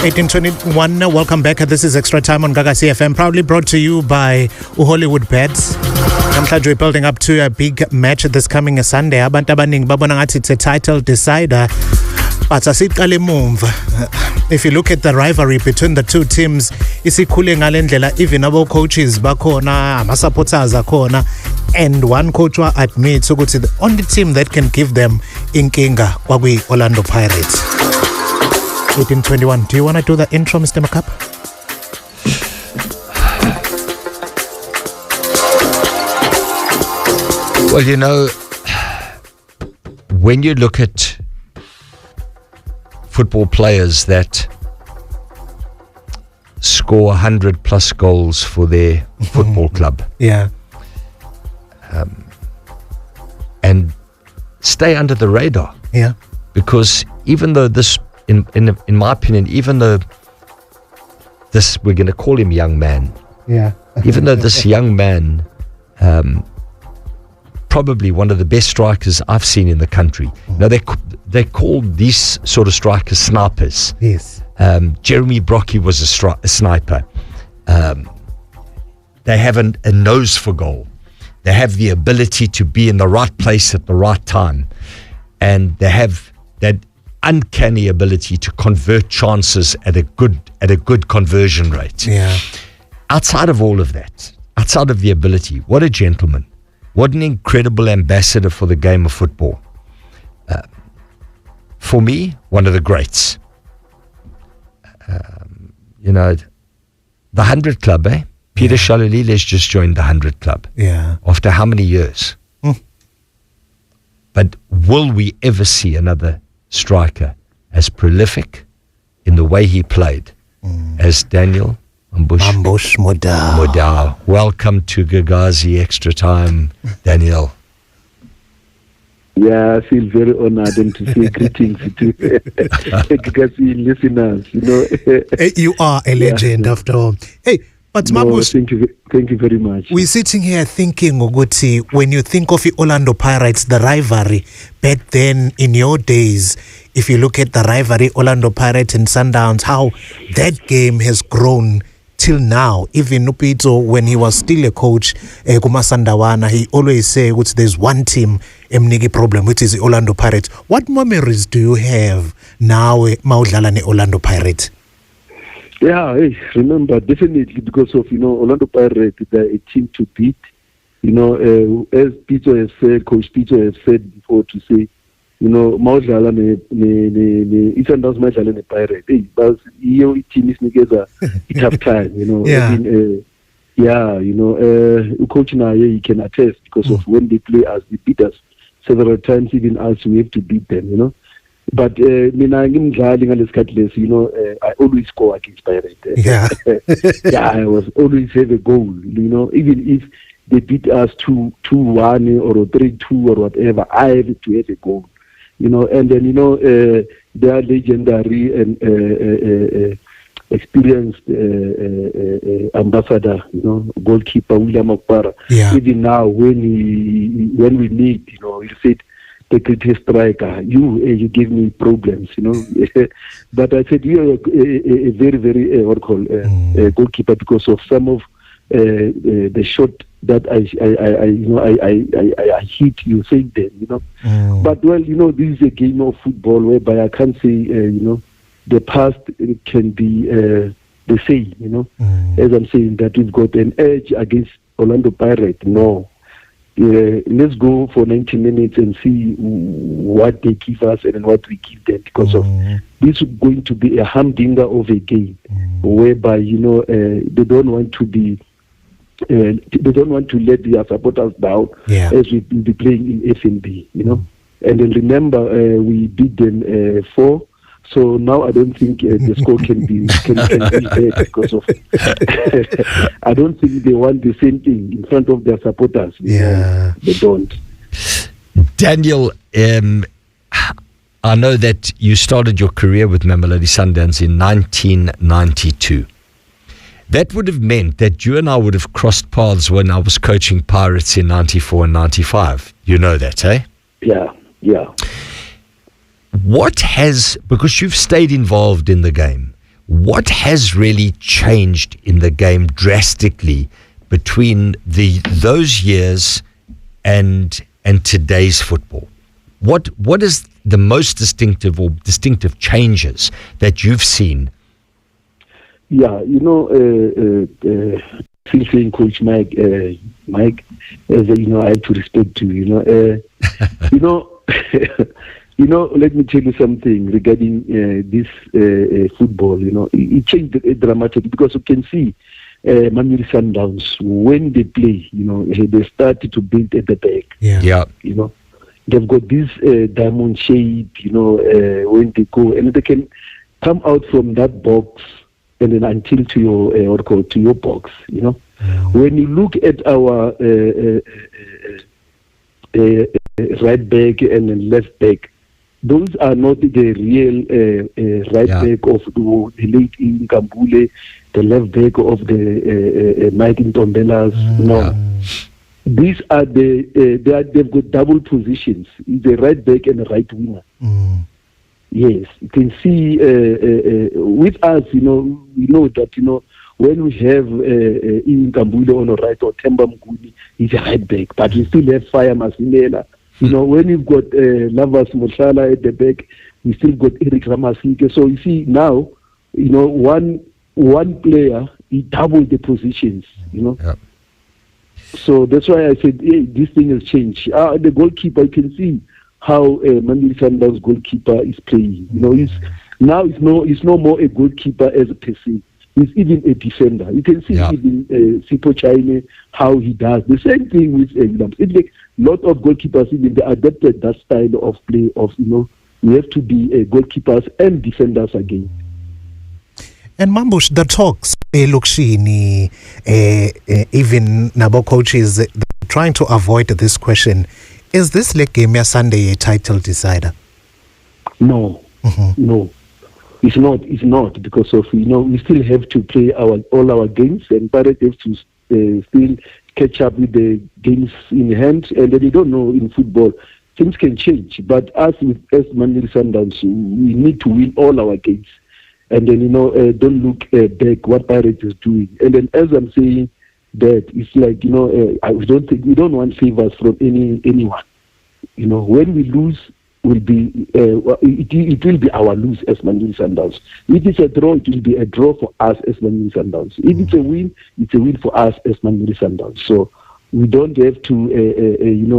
1821, welcome back. This is Extratime on Gagasi FM, proudly brought to you by Hollywood Bets. Namhlanje we're building up to a big match this coming Sunday. Abantu abaningi babona ngathi it's a title decider. But asiqale mumva. If you look at the rivalry between the two teams, isikhule ngalendlela, even abo coaches bakhona, ama supporters akhona, and one coach admits ukuthi the only team that can give them inkinga kwakuyi Orlando Pirates. 1821. Do you want to do the intro, Mr. McCup? Well, you know, when you look at football players that score 100 plus goals for their football club, yeah, and stay under the radar, yeah, because even though this, in my opinion, even though this, we're going to call him young man, yeah, even though this young man, probably one of the best strikers I've seen in the country. Now they call these sort of strikers snipers. Yes. Jeremy Brocky was a sniper. They have a nose for goal. They have the ability to be in the right place at the right time, and they have that uncanny ability to convert chances at a good conversion rate. Yeah. Outside of all of that, outside of the ability, what a gentleman. What an incredible ambassador for the game of football. For me, one of the greats. You know, the 100 Club, eh? Peter Shalulile has just joined the 100 Club. Yeah. After how many years? But will we ever see another striker as prolific in the way he played as Daniel Mambush Modal? Welcome to Gagasi Extratime, Daniel. Yeah, I feel very honored and to say greetings to Gagasi listeners. You know, you are a legend after all. Hey, but Mambush, thank you very much. We're sitting here thinking, Oguti, when you think of the Orlando Pirates, the rivalry back then in your days, if you look at the rivalry, Orlando Pirates and Sundowns, how that game has grown till now. Even Upito, when he was still a coach, Kuma Sandawana, he always say, which there's one team, Mnigi problem, which is the Orlando Pirates. What memories do you have now, Maudlalane Orlando Pirates? Yeah, remember, definitely, because of, Orlando Pirates, they're a team to beat. As Peter has said, Coach Peter has said before to say, Maudlala ne Sundowns Maudlala ne Pirate. But team is together. It have time, Coach na he can attest because of when they play us, they beat us several times. Even us, we have to beat them, But I always score against Pirate. Yeah. Yeah, I was always have a goal. Even if they beat us 2-1 or 3-2 or whatever, I have to have a goal. And then they are legendary and experienced ambassador, goalkeeper William Okpara. Yeah. Even now, when we meet, he said, the greatest striker, you give me problems, But I said, you are a very, very goalkeeper because of some of the shot that I hit, you say them, But this is a game of football whereby I can't say, the past can be the same, As I'm saying that we've got an edge against Orlando Pirates. No. Let's go for 90 minutes and see what they give us and what we give them, because of this is going to be a humdinger of a game whereby they don't want to be they don't want to let their supporters down as we will be playing in FNB, And then remember, we beat them 4. So now I don't think the score can be bad because of I don't think they want the same thing in front of their supporters. Yeah, they don't. Daniel, I know that you started your career with Mamelodi Sundowns in 1992. That would have meant that you and I would have crossed paths when I was coaching Pirates in 94 and 95. You know that, eh? Yeah. What has, because you've stayed involved in the game, What has really changed in the game drastically between those years and today's football? What is the most distinctive changes that you've seen? Yeah, still saying Coach Mike, as I have to respect you, let me tell you something regarding this football. It changed dramatically because you can see Mamelodi Sundowns, when they play, they started to build at the back. Yeah. They've got this diamond shape, when they go, and they can come out from that box and then until to your box, When you look at our right back and then left back, those are not the real right back of the late Nkambule, the left back of the Mike Ntombelas. No, these are they've got double positions. It's a right back and a right winger. Yes, you can see with us, we know that when we have Nkambule on the right or Themba Mnguni, he's a right back, but we still have Fire Masilela. When you've got Lavas Mosala at the back, we still got Eric Ramasike. So you see now, one player, he doubled the positions, Yeah. So that's why I said, hey, this thing has changed. The goalkeeper, you can see how Mamelodi Sundowns goalkeeper is playing. He's no more a goalkeeper as a person. He's even a defender. You can see even Sipo Chine, how he does. The same thing with Williams. It's like a lot of goalkeepers, even they adapted that style of play of, you have to be goalkeepers and defenders again. And Mambush, the talks, Lukshini, even Nabo coaches trying to avoid this question. Is this like game Sunday a title decider? No, no. It's not because of, we still have to play all our games, and Pirates have to still catch up with the games in hand, and then you don't know in football, things can change. But as Mamelodi Sundowns, we need to win all our games. And then, don't look back what Pirates is doing. And then as I'm saying that, it's like, we don't want favors from anyone. When we lose, it will be our lose as Mamelodi Sundowns. If it's a draw, it will be a draw for us as Mamelodi Sundowns. If it's a win for us as Mamelodi Sundowns. So we don't have to,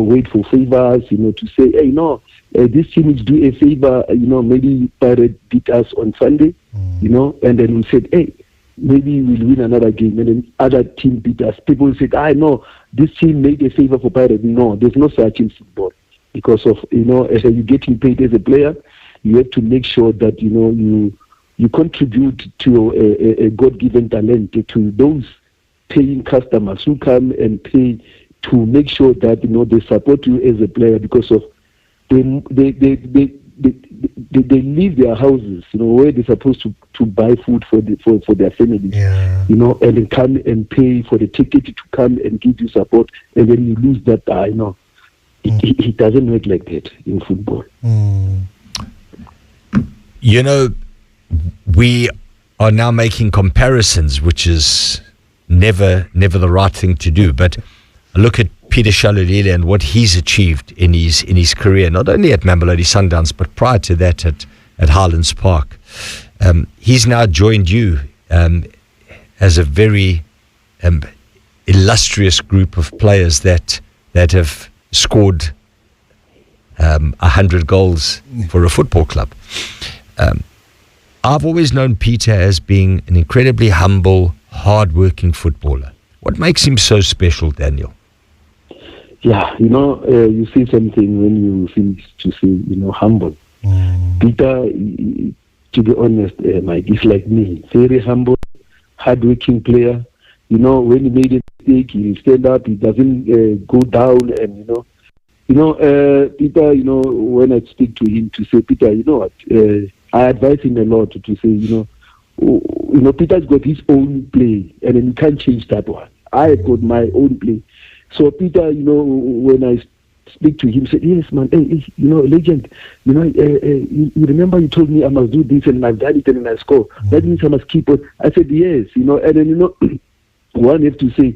wait for favors, to say, hey, no, this team is do a favor, maybe Pirate beat us on Sunday, and then we said, hey, maybe we'll win another game, and then other team beat us. People said, no, this team made a favor for Pirate. No, there's no such in football. Because of, as you're getting paid as a player, you have to make sure that, you contribute to a God-given talent to those paying customers who come and pay to make sure that, they support you as a player because of they leave their houses, where they're supposed to buy food for their families, and then come and pay for the ticket to come and give you support, and then you lose that, It doesn't work like that in football. We are now making comparisons, which is never the right thing to do. But look at Peter Shalulile and what he's achieved in his career, not only at Mamelodi Sundowns, but prior to that at Highlands Park. He's now joined you as a very illustrious group of players that have scored 100 goals for a football club. I've always known Peter as being an incredibly humble, hard-working footballer. What makes him so special, Daniel? Yeah, you see something when you finish to say, humble. Peter, to be honest, Mike, he's like me, very humble, hard-working player. When he made a mistake, he stand up, he doesn't go down, and Peter, when I speak to him to say, Peter, I advise him a lot to say, Peter's got his own play, and then you can't change that one. I got my own play. So Peter, when I speak to him, said, yes, man, hey, legend, you remember you told me I must do this and I've done it and I score. That means I must keep on. I said, yes, and then, one have to say,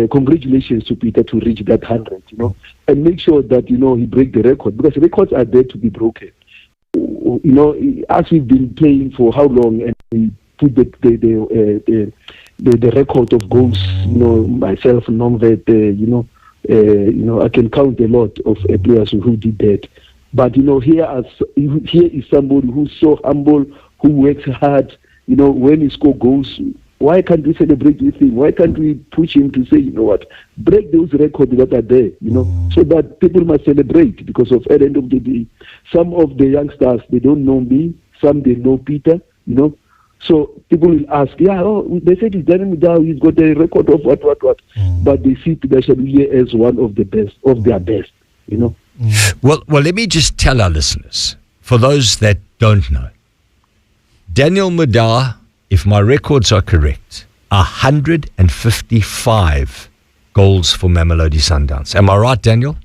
congratulations to Peter to reach that 100, and make sure that, he break the record, because records are there to be broken. As we've been playing for how long, and we put the record of goals, myself, Nomvet, I can count a lot of players who did that. But, here is somebody who's so humble, who works hard, when he scores goals. Why can't we celebrate with him? Why can't we push him to say, break those records that are there, so that people must celebrate, because at the end of the day, some of the youngsters, they don't know me, some they know Peter, So people will ask, they said he's done it down, he's got a record of what. But they see Peter Shalulile as one of the best, of their best, Well, let me just tell our listeners, for those that don't know, Daniel Mudar, if my records are correct, 155 goals for Mamelodi Sundowns. Am I right, Daniel?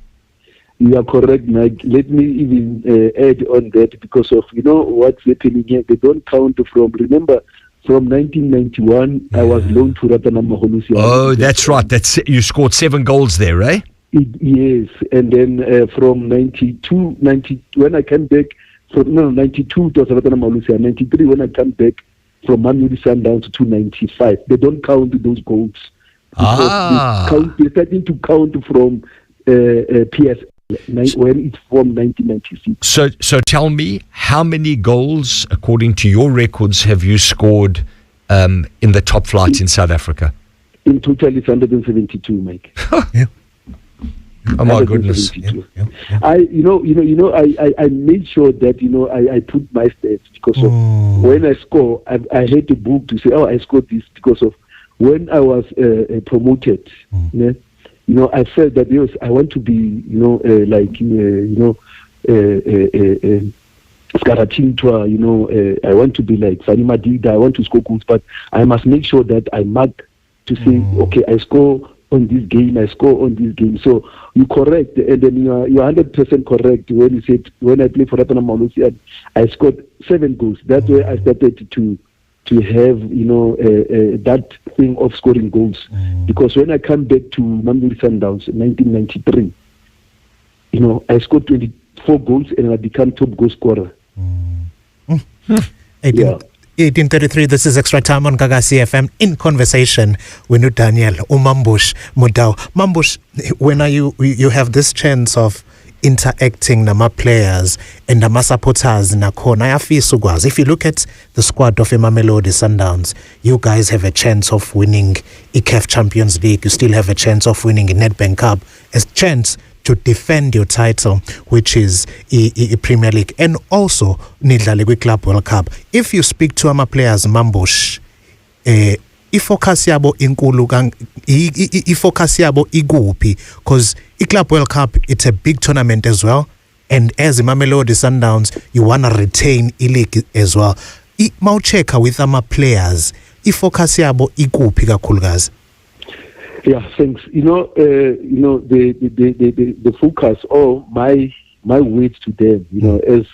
You are correct, Mike. Let me even add on that, because of, what's happening here. They don't count remember, from 1991, I was loaned to Ratana Maholusia. Oh, that's right. You scored 7 goals there, eh? Yes, and then from 92, when I came back, 92 to Ratana Maholusia, 93 when I came back, from Mamelodi Sundowns to 95. They don't count those goals. They're starting to count from PS when it's from 1996. So tell me, how many goals, according to your records, have you scored in the top flight in South Africa? In total, it's 172, Mike. Yeah. Oh my goodness! Yeah. I made sure that I put my stats, because of when I score, I had the book to say, I scored this, because of when I was promoted. I felt that I want to be Skaratintwa, I want to be like Fanny Madida, I want to score goals, but I must make sure that I mark to say, okay, I score on this game, I score on this game. So you're correct, and then you're 100% correct when you said, when I played for Ratana Maholusia, I scored 7 goals. That's where I started to have, that thing of scoring goals. Because when I come back to Mamelodi Sundowns in 1993, I scored 24 goals and I became top goal scorer. 1833, this is Extra Time on Gagasi FM, in conversation with Daniel Mambush Mudau. Mambush, when you have this chance of interacting nama players and nama supporters nakhona ayafisa ukwazi. If you look at the squad of Mamelodi Sundowns, you guys have a chance of winning CAF Champions League. You still have a chance of winning a Nedbank Cup, a chance to defend your title, which is a Premier League, and also nidlale kwi-Club World Cup. If you speak to our players, Mambush, ifocus yabo inkulu ifocus yabo iguphi, because i-Club World Cup, it's a big tournament as well, and as Mamelodi Sundowns, you want to retain i-league as well. Mawucheka with our players, ifocus yabo iguphi kakhulukazi? Yeah, thanks. The focus, or my words to them, as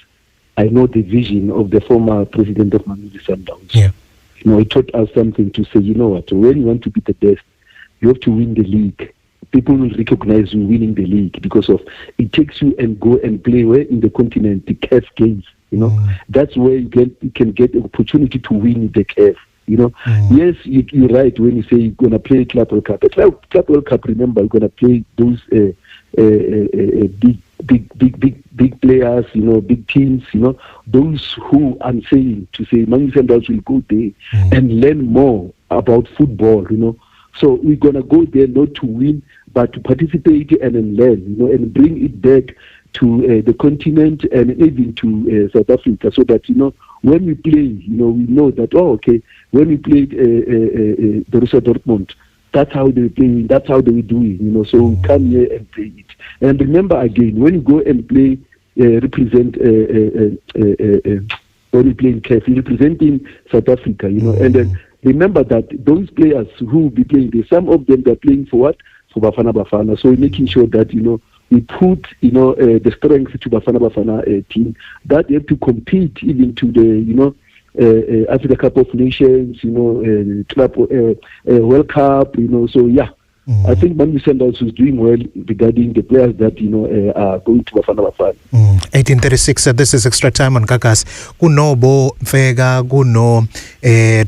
I know the vision of the former president of Mamelodi Sundowns. Yeah. He taught us something to say, when you want to be the best, you have to win the league. People will recognize you winning the league, because of it takes you and go and play where in the continent, the CAF games. That's where you can get an opportunity to win the CAF. Yes, you're right when you say you're going to play Club World Cup. Club World Cup, remember, you're going to play those big players, big teams, those who I'm saying to say Mamelodi Sundowns will go there and learn more about football, So we're going to go there not to win, but to participate and then learn, and bring it back to the continent and even to South Africa, so that, when we play, we know that, when we played Borussia Dortmund, that's how they play, that's how they do it, so we come here and play it. And remember again, when you go and play, represent, when you play in CAF, you're representing South Africa, and then remember that those players who will be playing there, some of them, they're playing for what? For Bafana Bafana. So we're making sure that, we we put, the strength to Bafana team that they have to compete even to the, Africa Cup of Nations, Club World Cup, so yeah. I think Mamelodi Sundowns is doing well regarding the players that are going to Bafana. 1836. This is Extra Time on Gagasi. Kuno Bo Vega, Kuno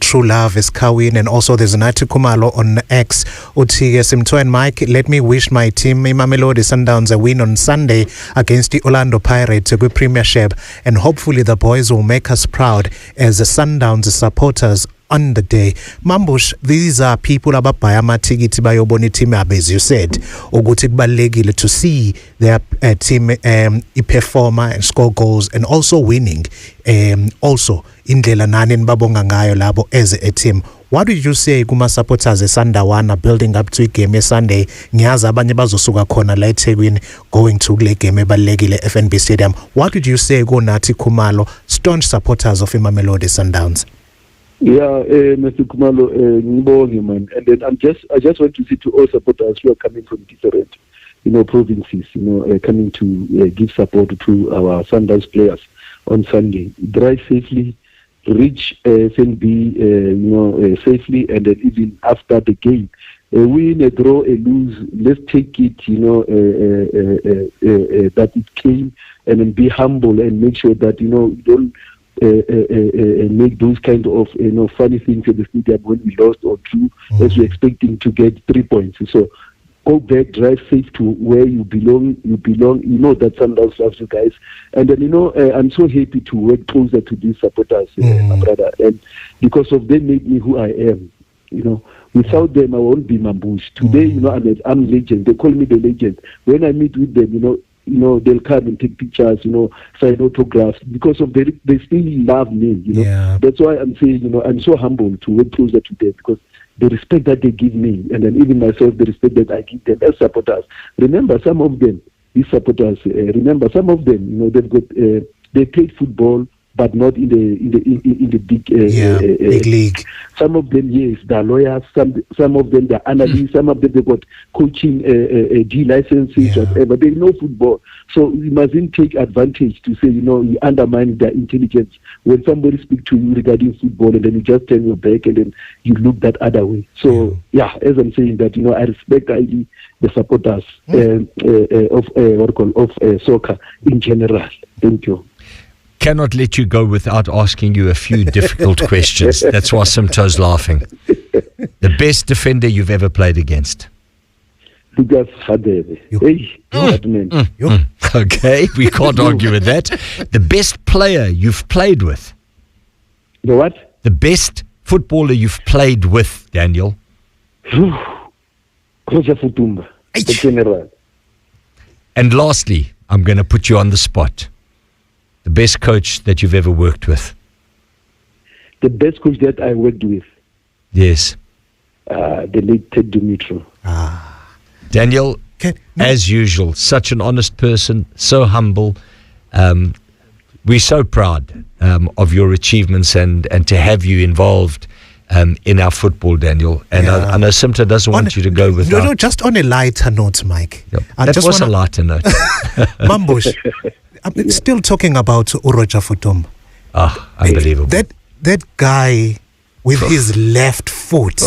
True Love is Kawin, and also there's Nati Kumalo on X. Uti Simto and Mike. Let me wish my team Mamelodi Sundowns a win on Sunday against the Orlando Pirates, a good premiership, and hopefully the boys will make us proud as the Sundowns supporters on the day. Mambush, these are people ababhaya amathikiti bayobona team yabo, as you said, ukuthi kubalekile to see their team performer and score goals and also winning, also indlela nani nibabonga ngayo labo as a team. What did you say kuma supporters eSandawana building up to igame Sunday? Ngiyazi abanye bazosuka khona la eThekwini going to le game ebalekile FNB Stadium. What did you say kuNathi Khumalo, staunch supporters of Mamelodi Sundowns? Yeah, Mr. Kumalo, man. And then I just want to say to all supporters who are coming from different, provinces, coming to give support to our Sundowns players on Sunday. Drive safely, reach FNB, safely, and then even after the game, win, a draw, a lose, let's take it, that it came, and then be humble and make sure that you don't. Make those kind of funny things in the stadium when we lost or drew, as we're expecting to get 3 points. So go back, drive safe to where you belong. You know that Sundowns loves you guys, and then I'm so happy to work closer to these supporters, my brother, and because of them made me who I am. Without them I won't be Mambush. Today, I'm legend. They call me the legend. When I meet with them, they'll come and take pictures, sign autographs, because of they still love me, Yeah. That's why I'm saying, I'm so humble to work closer to them, because the respect that they give me, and then even myself, the respect that I give them as supporters. Remember, some of them, these supporters, they've got, they played football, but not in the big big league. Some of them, yes, they're lawyers. Some of them, they're analysts. Some of them, they got coaching G licenses, whatever. They know football, so we mustn't take advantage to say, you undermine their intelligence when somebody speaks to you regarding football, and then you just turn your back and then you look that other way. So as I'm saying that, I respect highly the supporters of soccer in general. Thank you. Cannot let you go without asking you a few difficult questions. That's why Simto's laughing. The best defender you've ever played against? Lucas Hadebe. Hey, that man. Okay, we can't argue with that. The best player you've played with? The what? The best footballer you've played with, Daniel? Roger Futumba. The general. And lastly, I'm going to put you on the spot. The best coach that you've ever worked with? The best coach that I worked with? Yes. The late Ted Dumitru. Daniel, as usual, such an honest person, so humble. We're so proud of your achievements and to have you involved in our football, Daniel. And I know Simta doesn't want you to go without... No, just on a lighter note, Mike. Yep. That was a lighter note. Mambush, I'm still talking about Uroja Futum. Unbelievable. That guy with his left foot.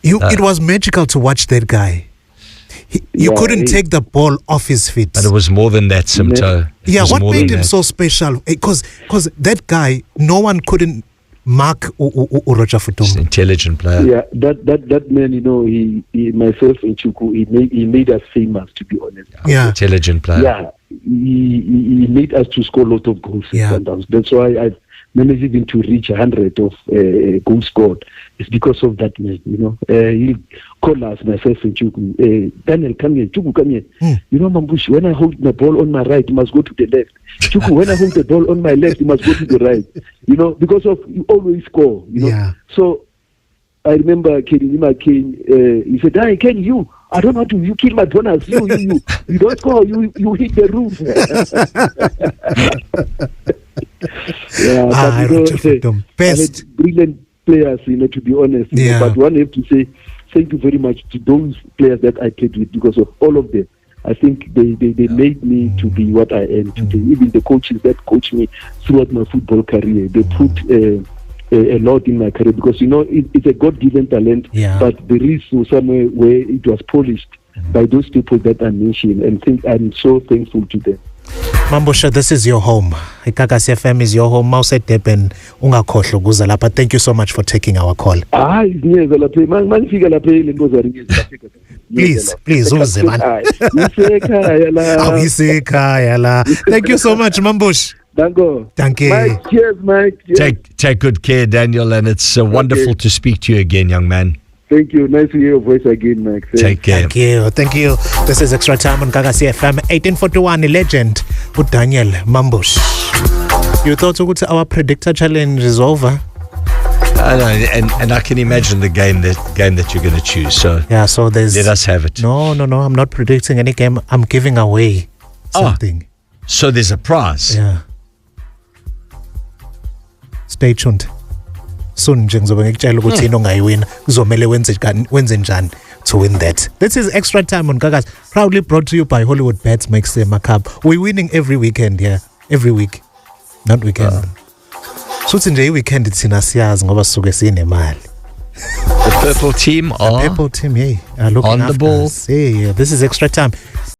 It was magical to watch that guy. You couldn't take the ball off his feet. But it was more than that, Simto. What made him so special? Because that guy, no one couldn't mark Uroja Futum. Intelligent player. Yeah, that man, he myself and Chuku, he made us famous, to be honest. Yeah. Intelligent player. Yeah, he made us to score a lot of goals. Yeah. That's why I've managed even to reach 100 of goals scored. It's because of that man, He called us, myself and Chuku, Daniel, come here, Chuku, come here. Mambush, when I hold the ball on my right, you must go to the left. Chuku, when I hold the ball on my left, you must go to the right. Because of you always score, Yeah. So I remember Kenima King, he said, "Hey, Ken, I don't know you kill my bonus. You don't score, you hit the roof." Best. Brilliant players, to be honest. Yeah. But one have to say, thank you very much to those players that I played with, because of all of them. I think they made me to be what I am today. Even the coaches that coached me throughout my football career, they put a lot in my career, because it's a God-given talent, but there is somewhere where it was polished by those people that I mentioned, and I'm so thankful to them. Mambush, this is your home. Gagasi FM is your home. Mouse Deben ungakhohlwa ukuza lapha. Thank you so much for taking our call. Please uze man. Awisekhaya la. Thank you so much, Mambush. Thank you. Mike, cheers, Mike. Yes. Take good care, Daniel, and it's wonderful to speak to you again, young man. Thank you. Nice to hear your voice again, Mike. Take care. Thank you. This is Extra Time on Gagasi FM. 1841, legend with Daniel Mambush. You thought our predictor challenge is over? I know, and I can imagine the game that you're going to choose. So there's. Let us have it. No. I'm not predicting any game. I'm giving away something. So there's a prize. Yeah. Stay tuned. Soon nje ngizobe ngikutshela ukuthi yini ongayiwina kuzomela wenze njani to win that. This is Extra Time on Gagasi, proudly brought to you by Hollywood Bets Makes them a cup. We're winning every weekend here, every week, not weekend. Suthi nje weekend thina siyazi ngoba sisuke sinemali. The purple team are looking on the ball. Hey, this is Extra Time.